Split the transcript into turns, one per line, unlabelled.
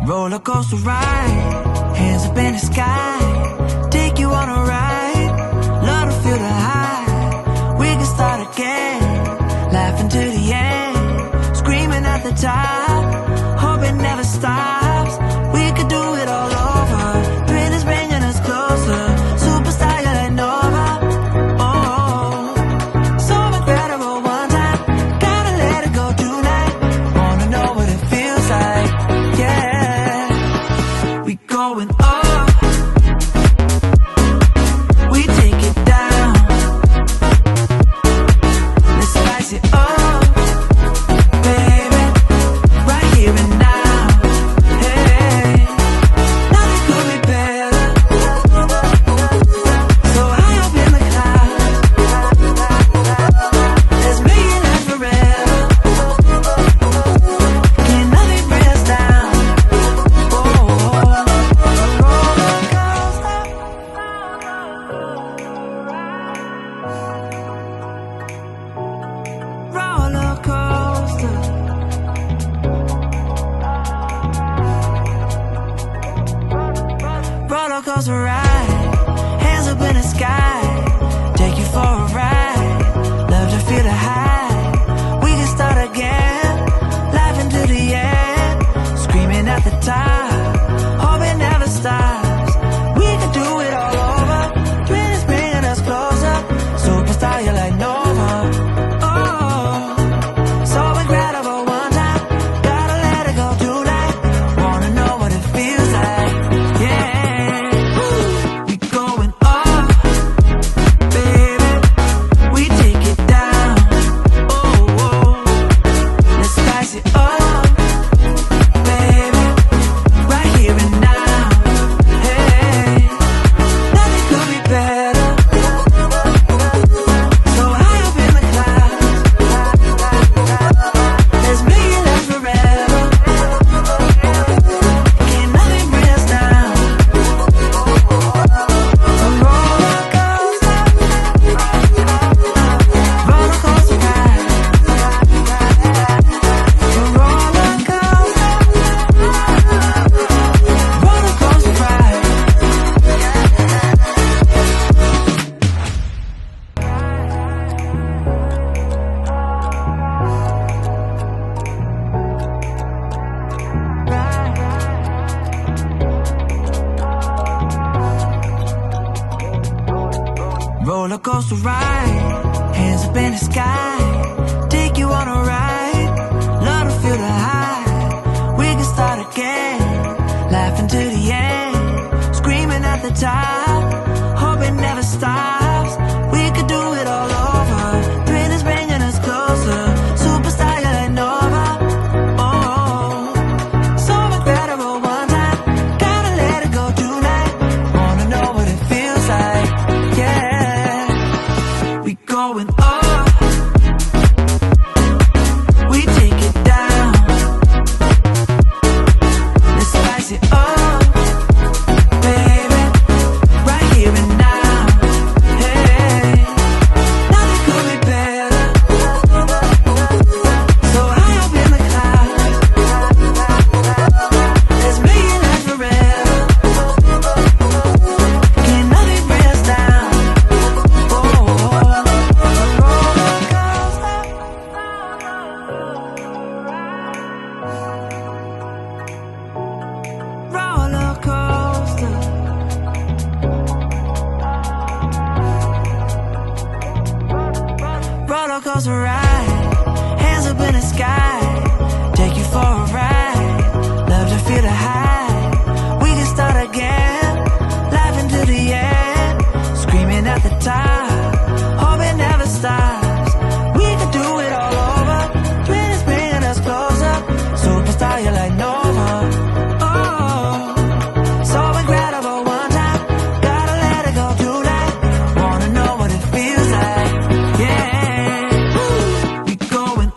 Roller coaster ride, hands up in the sky, take you on a ride, love to feel the high. We can start again, laughing to the end, screaming at the top, hope it never stops. We could do it all over, thrill is bringing us closer, superstar you're like Nova. Oh, so incredible one time, gotta let it go tonight, wanna know what it feels like, yeah. We going up, we take it down, let's spice it up, baby, right here and now. Hey, nothing could be better, so high up in the clouds, let's make it last forever. Can nothing bring us down? Roller coaster, roller coaster ride, hands up in the sky, take you for a ride, love to feel the high. We can start again, laughing to the end, screaming at the top, hope it never stops. We can do it all over, thrill is bringing us closer, superstar you're like Nova. Oh, so incredible one time, gotta let it go tonight, wanna know what it feels like, yeah. We going up, baby, we take it down, oh, oh. Let's spice it up, baby, right here and now. Hey, nothing could be better, so high up in the clouds, let's make it last forever. Can nothing bring us down? A roller coaster, roller coaster ride, a roller coaster, roller coaster ride. Roller coaster ride, hands up in the sky, take you on a ride, love to feel the high. We can start again, laughing to the end, screaming at the top, hope it never stops.